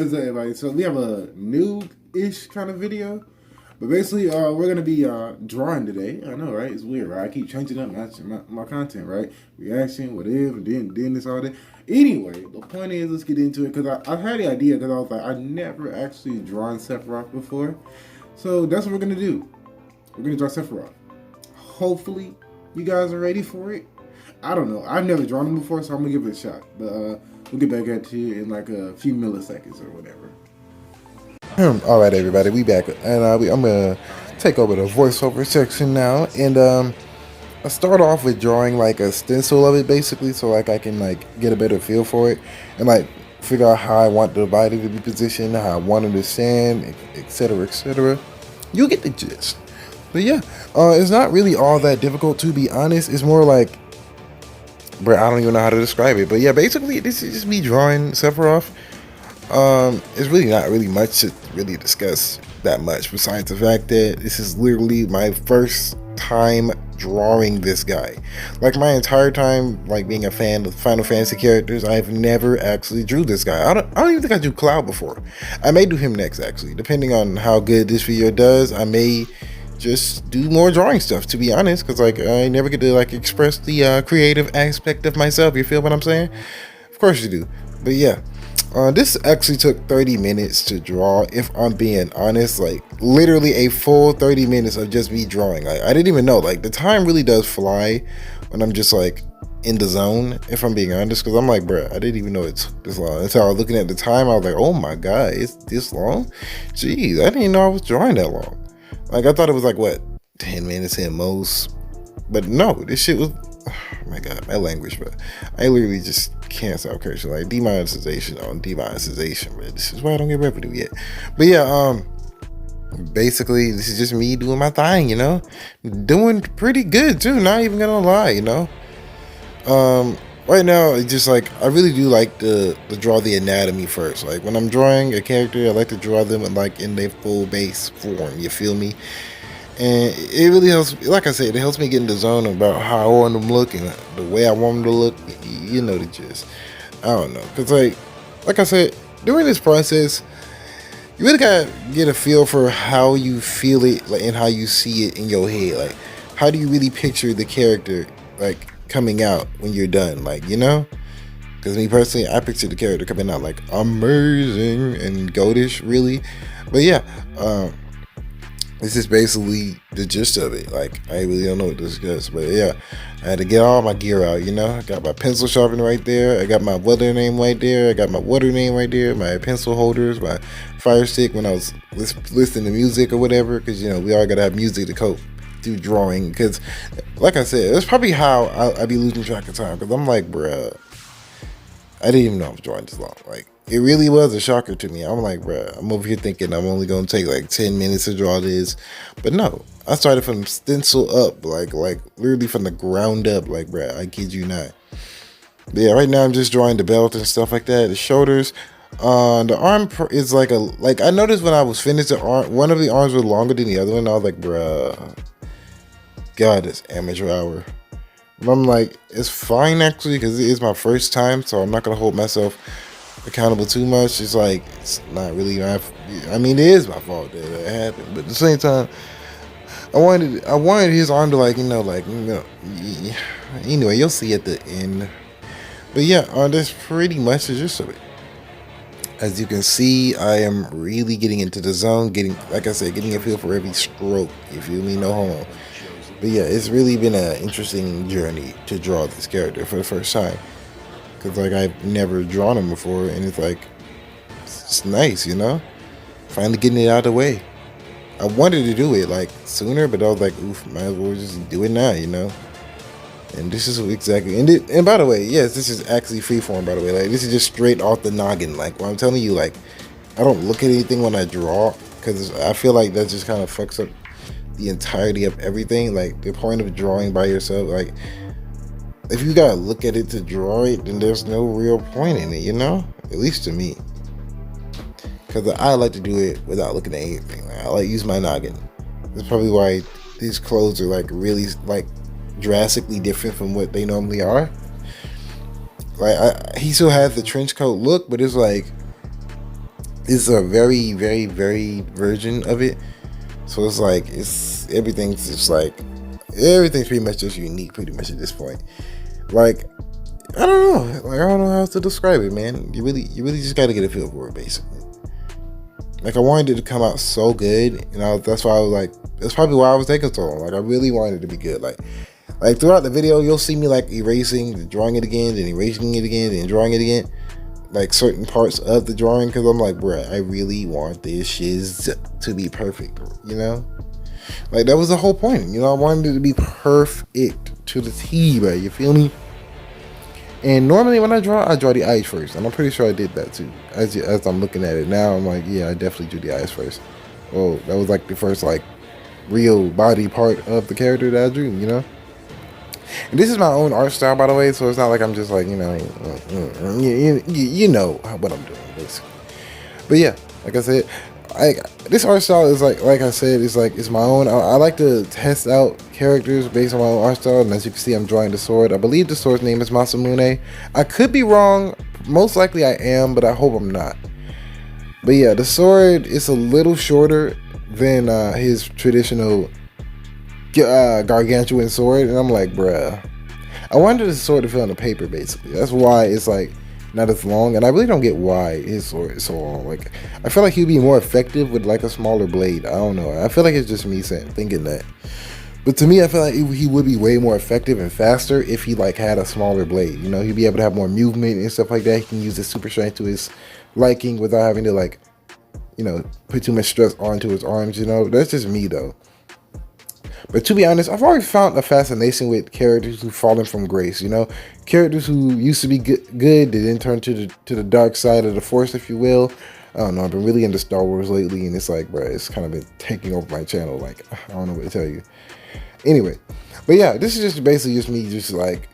is that, everybody? So we have a new-ish kind of video, but basically, we're gonna be drawing today. I know, right? It's weird, right? I keep changing up my content, right? Reaction, whatever, then this all day. Anyway, the point is, let's get into it because I had the idea because I was like, I never actually drawn Sephiroth before, so that's what we're gonna do. We're gonna draw Sephiroth. Hopefully, you guys are ready for it. I don't know. I've never drawn him before, so I'm gonna give it a shot. But we'll get back at you in like a few milliseconds or whatever. All right, everybody, we back, and I'm gonna take over the voiceover section now, and I start off with drawing like a stencil of it, basically, so like I can like get a better feel for it, and like figure out how I want the body to be positioned, how I want it to stand, etc., etc. You get the gist. But yeah, it's not really all that difficult, to be honest. It's more like, bro, I don't even know how to describe it. But yeah, basically, this is just me drawing Sephiroth. It's really not really much to really discuss that much, besides the fact that this is literally my first time drawing this guy. Like my entire time, like being a fan of Final Fantasy characters, I've never actually drew this guy. I don't even think I drew Cloud before. I may do him next, actually, depending on how good this video does. I may just do more drawing stuff, to be honest, because like I never get to like express the creative aspect of myself. You feel what I'm saying? Of course you do. But yeah, this actually took 30 minutes to draw, if I'm being honest. Like literally a full 30 minutes of just me drawing. Like I didn't even know, like the time really does fly when I'm just like in the zone, if I'm being honest, because I'm like, bruh, I didn't even know it's this long. Until I was looking at the time, I was like, oh my god, it's this long? Jeez, I didn't even know I was drawing that long. Like, I thought it was like, what, 10 minutes at most? But no, this shit was, oh my god, my language, but I literally just can't stop cursing. Like, demonetization on demonetization, but this is why I don't get revenue yet. But yeah, basically, this is just me doing my thing, you know? Doing pretty good, too, not even gonna lie, you know? Right now, it's just like, I really do like to draw the anatomy first. Like when I'm drawing a character, I like to draw them in their full base form, you feel me? And it really helps, like I said, it helps me get in the zone about how I want them looking, the way I want them to look, you know the gist. I don't know, because like I said, during this process, you really gotta get a feel for how you feel it, like, and how you see it in your head. Like, how do you really picture the character, like, coming out when you're done, like, you know? Because me personally, I picture the character coming out like amazing and goldish, really. But yeah, this is basically the gist of it. Like, I really don't know what this is, but yeah, I had to get all my gear out, you know? I got my pencil sharpener right there, I got my weather name right there, I got my water name right there, my pencil holders, my fire stick when I was listening to music or whatever, because, you know, we all gotta have music to cope through drawing, because like I said, that's probably how I be losing track of time, because I'm like, bruh, I didn't even know I was drawing this long. Like, it really was a shocker to me. I'm like, bruh, I'm over here thinking I'm only gonna take like 10 minutes to draw this, but no, I started from stencil up, like literally from the ground up, like, bruh, I kid you not. But yeah, right now I'm just drawing the belt and stuff like that, the shoulders. The arm is like I noticed when I was finished, the arm, one of the arms was longer than the other one. I was like, bruh, god, it's amateur hour. But I'm like, it's fine actually, because it is my first time, so I'm not gonna hold myself accountable too much. It's like, it's not really I mean, it is my fault that it happened, but at the same time, I wanted his arm to, like, you know, anyway, you'll see at the end. But yeah, that's pretty much the gist of it. As you can see, I am really getting into the zone, like I said, getting a feel for every stroke, you feel me? No homo. But yeah, it's really been an interesting journey to draw this character for the first time. Because, like, I've never drawn him before, and it's like, it's nice, you know? Finally getting it out of the way. I wanted to do it, like, sooner, but I was like, oof, might as well just do it now, you know? And this is exactly, and by the way, yes, this is actually freeform, by the way. Like, this is just straight off the noggin. Like, when I'm telling you, like, I don't look at anything when I draw, because I feel like that just kind of fucks up the entirety of everything. Like, the point of drawing by yourself, like, if you gotta look at it to draw it, then there's no real point in it, you know? At least to me. Because I like to do it without looking at anything. Like, I like to use my noggin. That's probably why these clothes are, like, really, like, drastically different from what they normally are. Like, he still has the trench coat look, but it's like, It's a very, very, very version of it. So it's like everything's just like everything's pretty much just unique, pretty much at this point. Like I don't know, like I don't know how else to describe it, man. You really just got to get a feel for it, basically. Like I wanted it to come out so good, that's why I was like, that's probably why I was taking so long. Like I really wanted it to be good. Like throughout the video, you'll see me like erasing, drawing it again, then erasing it again, then drawing it again. Like certain parts of the drawing, because I'm like, bruh, I really want this shiz to be perfect, Like that was the whole point, I wanted it to be perfect to the T, bro. You feel me? And normally when I draw the eyes first, and I'm pretty sure I did that too. As I'm looking at it now, I'm like, yeah, I definitely drew the eyes first. Well, that was like the first like real body part of the character that I drew, And this is my own art style, by the way, so it's not like I'm just like, you know what I'm doing, basically. But yeah, like I said, this art style is like I said, it's my own. I like to test out characters based on my own art style, and as you can see, I'm drawing the sword. I believe the sword's name is Masamune. I could be wrong. Most likely I am, but I hope I'm not. But yeah, the sword is a little shorter than his traditional gargantuan sword, and I'm like, bruh, I wanted the sword to fit on the paper, basically. That's why it's like not as long, and I really don't get why his sword is so long. Like I feel like he'd be more effective with like a smaller blade. I don't know, I feel like it's just me thinking that, but to me I feel like he would be way more effective and faster if he like had a smaller blade. He'd be able to have more movement and stuff like that. He can use his super strength to his liking without having to like put too much stress onto his arms. That's just me though. But to be honest, I've always found a fascination with characters who've fallen from grace. Characters who used to be good, they then turn to the dark side of the force, if you will. I don't know. I've been really into Star Wars lately, and it's like, bro, it's kind of been taking over my channel. Like, I don't know what to tell you. Anyway, but yeah, this is just basically just me, just like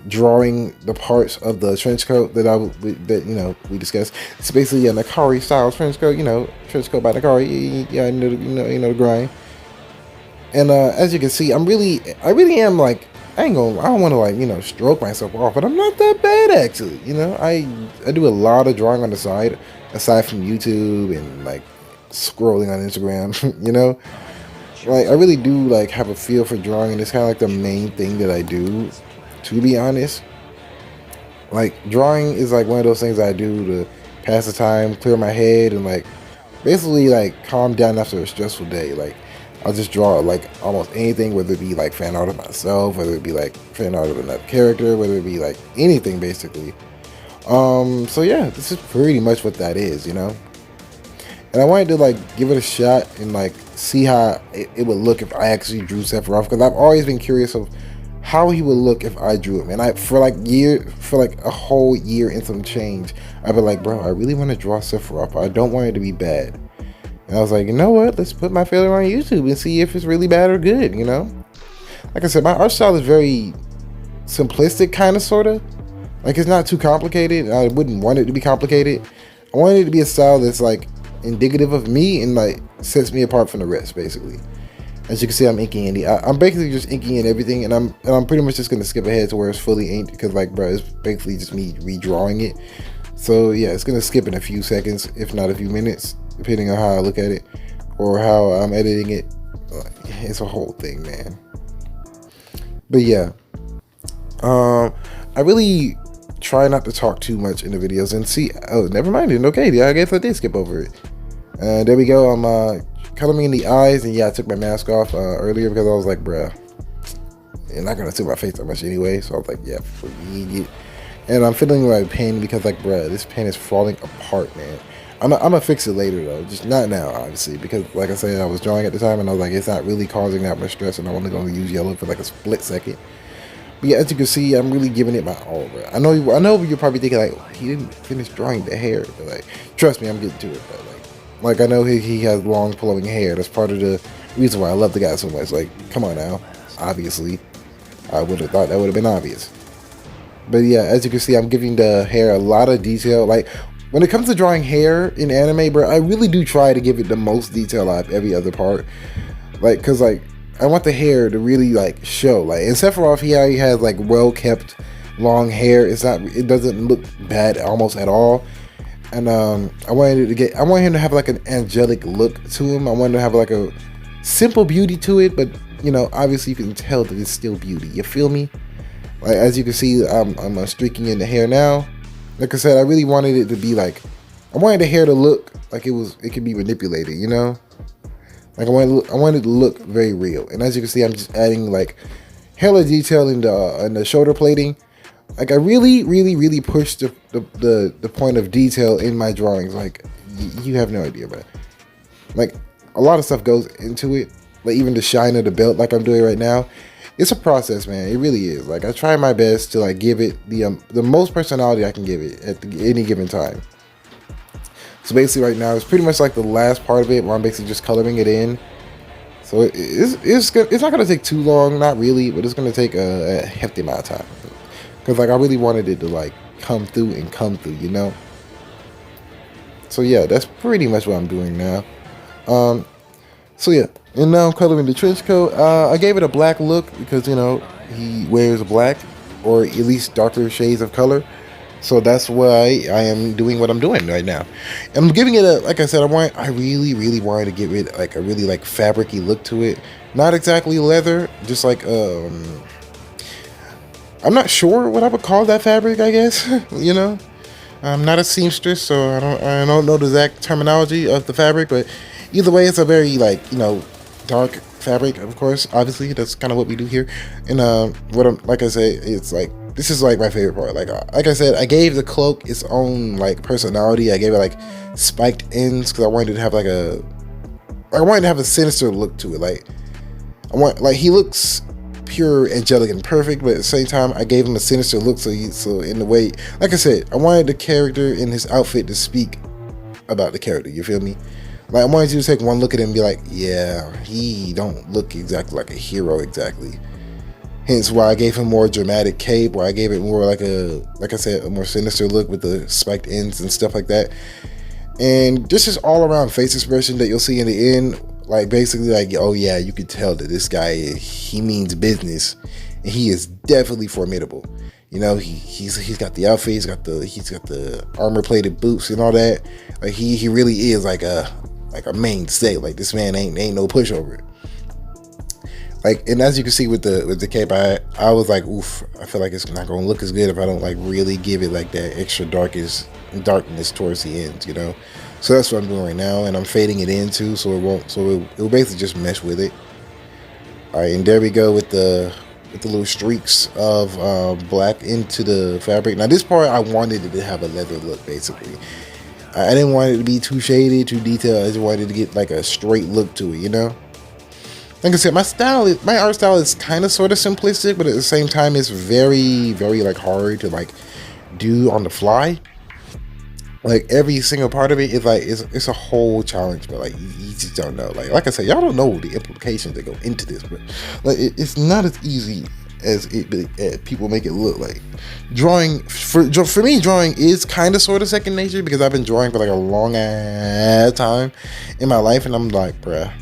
drawing the parts of the trench coat that we discussed. It's basically a Nakari style trench coat. Trench coat by Nakari. Yeah, you know the grind. And as you can see, I really am like, I don't want to like, stroke myself off, but I'm not that bad actually. I do a lot of drawing on the side, aside from YouTube and like scrolling on Instagram, Like I really do like have a feel for drawing, and it's kind of like the main thing that I do, to be honest. Like drawing is like one of those things I do to pass the time, clear my head, and like basically like calm down after a stressful day. Like I'll just draw like almost anything, whether it be like fan art of myself, whether it be like fan art of another character, whether it be like anything basically. So yeah, this is pretty much what that is, And I wanted to like give it a shot and like see how it would look if I actually drew Sephiroth, because I've always been curious of how he would look if I drew him. And for like a whole year and some change, I've been like, bro, I really want to draw Sephiroth. I don't want it to be bad. And I was like, you know what? Let's put my failure on YouTube and see if it's really bad or good, Like I said, my art style is very simplistic, kind of, sort of. Like, it's not too complicated. I wouldn't want it to be complicated. I want it to be a style that's, like, indicative of me and, like, sets me apart from the rest, basically. As you can see, I'm inking in I'm basically just inking in everything, and I'm pretty much just going to skip ahead to where it's fully inked, because, like, bro, it's basically just me redrawing it. So, yeah, it's going to skip in a few seconds, if not a few minutes, depending on how I look at it or how I'm editing it. It's a whole thing, man. But yeah, I really try not to talk too much in the videos and see. Oh, never mind it. Okay, yeah, I guess I did skip over it. There we go. I'm coloring in the eyes, and yeah, I took my mask off earlier because I was like, bruh, you're not gonna see my face that much anyway. So I was like, yeah, forget it. And I'm feeling my pen because, like, bruh, this pen is falling apart, man. I'm gonna fix it later though, just not now, obviously, because like I said, I was drawing at the time and I was like, it's not really causing that much stress, and I'm only gonna use yellow for like a split second. But yeah, as you can see, I'm really giving it my all, bro. I know you're probably thinking like, oh, he didn't finish drawing the hair, but like, trust me, I'm getting to it, bro. Like I know he has long flowing hair. That's part of the reason why I love the guy so much. Like, come on now, obviously, I would have thought that would have been obvious. But yeah, as you can see, I'm giving the hair a lot of detail. Like, when it comes to drawing hair in anime, bro, I really do try to give it the most detail out of every other part. Like, cause like, I want the hair to really like show. Like, in Sephiroth, he already has like well kept long hair. It doesn't look bad almost at all. and I wanted him to have like an angelic look to him. I wanted to have like a simple beauty to it, but you know, obviously you can tell that it's still beauty. You feel me? Like as you can see, I'm streaking in the hair now. Like I said, I really wanted it to be like, I wanted the hair to look like it could be manipulated. You know, like I wanted it to look very real. And as you can see, I'm just adding like hella detail in the shoulder plating. Like I really pushed the point of detail in my drawings. Like you have no idea, man. Like a lot of stuff goes into it. Like even the shine of the belt, like I'm doing right now. It's a process, man. It really is. Like I try my best to like give it the most personality I can give it at any given time. So basically, right now it's pretty much like the last part of it where I'm basically just coloring it in. So it's not gonna take too long, not really, but it's gonna take a hefty amount of time. Cause like I really wanted it to like come through, you know. So yeah, that's pretty much what I'm doing now. So yeah, and now I'm coloring the trench coat. I gave it a black look because you know he wears black, or at least darker shades of color. So that's why I am doing what I'm doing right now. I'm giving it like I said, I really wanted to give it like a really like fabric-y look to it. Not exactly leather, just like I'm not sure what I would call that fabric, I guess. You know, I'm not a seamstress, so I don't know the exact terminology of the fabric, but either way, it's a very like, you know, dark fabric. Of course, obviously, that's kind of what we do here. And what I'm like I say, it's like this is like my favorite part. Like I said, I gave the cloak its own like personality. I gave it like spiked ends because I wanted to have a sinister look to it. Like he looks pure, angelic, and perfect, but at the same time, I gave him a sinister look. So in the way, like I said, I wanted the character in his outfit to speak about the character. You feel me? Like I wanted you to take one look at him and be like, yeah, he don't look exactly like a hero exactly. Hence why I gave him more dramatic cape, where I gave it more like I said, a more sinister look with the spiked ends and stuff like that. And just his all around face expression that you'll see in the end. Like basically like, oh yeah, you could tell that this guy, he means business, and he is definitely formidable. You know, he's got the outfit, he's got the armor plated boots and all that. Like he really is like a mainstay. Like this man ain't no pushover. Like, and as you can see with the cape, I was like, oof, I feel like it's not gonna look as good if I don't like really give it like that extra darkness towards the ends, you know. So that's what I'm doing right now, and I'm fading it in too, so it will basically just mesh with it. All right, and there we go with the little streaks of black into the fabric. Now this part I wanted it to have a leather look, basically. I didn't want it to be too shady, too detailed. I just wanted to get like a straight look to it, you know. Like I said, my art style is kind of sort of simplistic, but at the same time, it's very like hard to like do on the fly. Like every single part of it is like it's a whole challenge, but like you just don't know. Like I said, y'all don't know the implications that go into this, but like it's not as easy as people make it look. Like drawing for me, drawing is kind of sort of second nature because I've been drawing for like a long ass time in my life, and I'm like, bruh,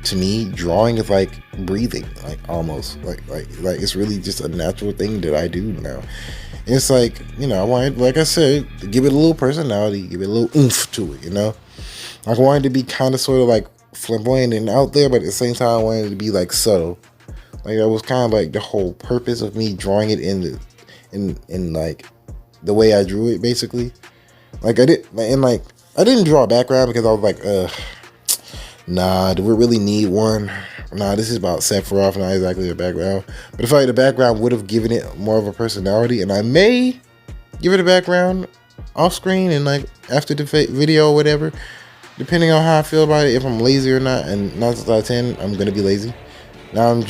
to me, drawing is like breathing, like almost like it's really just a natural thing that I do now. It's like, you know, I wanted, like I said, to give it a little personality, give it a little oomph to it, you know. Like I wanted to be kind of sort of like flamboyant and out there, but at the same time, I wanted it to be like subtle. Like that was kind of like the whole purpose of me drawing it in like the way I drew it, basically. Like I didn't draw a background because I was like, nah, do we really need one? Nah, this is about Sephiroth, not exactly the background. But I feel like the background would have given it more of a personality, and I may give it a background off screen and like after the video or whatever, depending on how I feel about it, if I'm lazy or not. And 9 out of 10, I'm gonna be lazy. Now I'm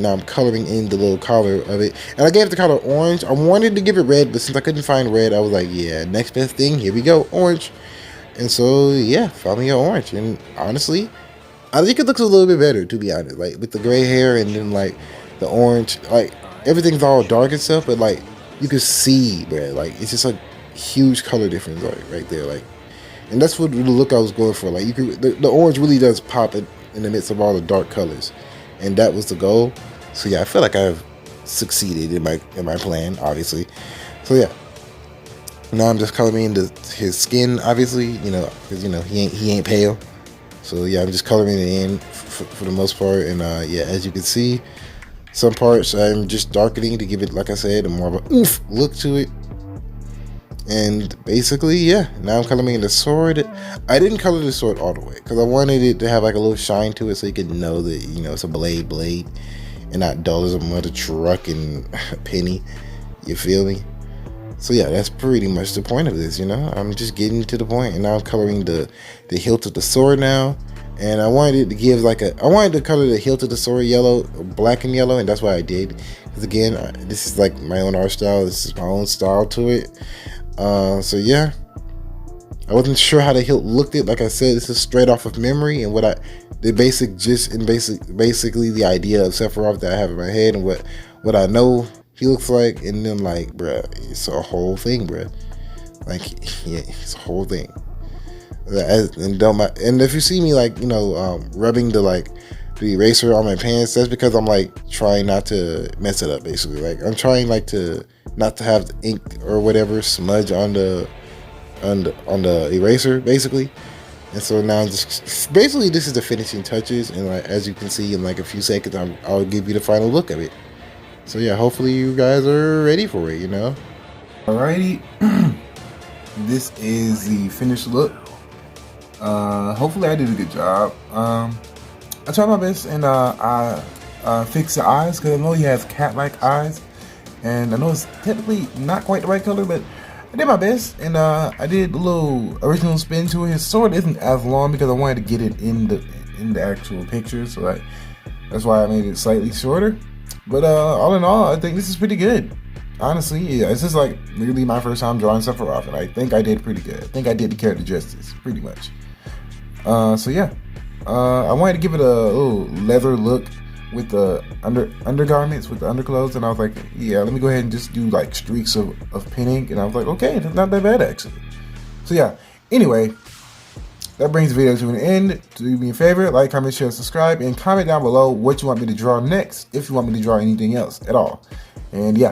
now I'm coloring in the little collar of it, and I gave the color orange. I wanted to give it red, but since I couldn't find red, I was like, yeah, next best thing, here we go, orange. And so yeah, found me an orange, and honestly, I think it looks a little bit better, to be honest. Like with the gray hair and then like the orange, like everything's all dark and stuff, but like you can see, man, like it's just a huge color difference, like right there, like. And that's what the look I was going for. Like you could, the orange really does pop in the midst of all the dark colors, and that was the goal. So yeah, I feel like I've succeeded in my plan, obviously. So yeah. Now I'm just coloring his skin, obviously, because he ain't pale. So yeah, I'm just coloring it in for the most part, and yeah, as you can see, some parts I'm just darkening to give it, like I said, a more of a oomph look to it. And basically, yeah, now I'm coloring the sword. I didn't color the sword all the way because I wanted it to have like a little shine to it, so you could know that it's a blade, and not dull as a mother truck and penny. You feel me? So yeah, that's pretty much the point of this. I'm just getting to the point, and now I'm coloring the hilt of the sword now. And I wanted it to give I wanted to color the hilt of the sword yellow, black and yellow, and that's what I did. Because again, this is like my own art style. This is my own style to it. So yeah, I wasn't sure how the hilt looked. Like I said, this is straight off of memory and basically the idea of Sephiroth that I have in my head and what I know he looks like. And then like, bruh, it's a whole thing, bruh. Like, yeah, it's a whole thing. And if you see me rubbing the eraser on my pants, that's because I'm trying not to mess it up. Basically, I'm trying to not to have ink or whatever smudge on the eraser, basically. And so now just basically this is the finishing touches, and as you can see in a few seconds, I'll give you the final look of it. So yeah, hopefully you guys are ready for it. Alrighty, this is the finished look. Hopefully I did a good job. I tried my best, and I fixed the eyes because I know he has cat-like eyes, and I know it's technically not quite the right color, but I did my best, and I did a little original spin to it. His sword isn't as long because I wanted to get it in the actual picture, so that's why I made it slightly shorter. But all in all, I think this is pretty good. Honestly, yeah, it's just literally my first time drawing Sephiroth, and I think I did pretty good. I think I did the character justice, pretty much. So yeah, I wanted to give it a little leather look with the undergarments, with the underclothes, and I was like, yeah, let me go ahead and just do streaks of pen ink, and I was like, okay, that's not that bad actually. So yeah, anyway, that brings the video to an end. Do me a favor, like, comment, share, subscribe, and comment down below what you want me to draw next, if you want me to draw anything else at all. And yeah.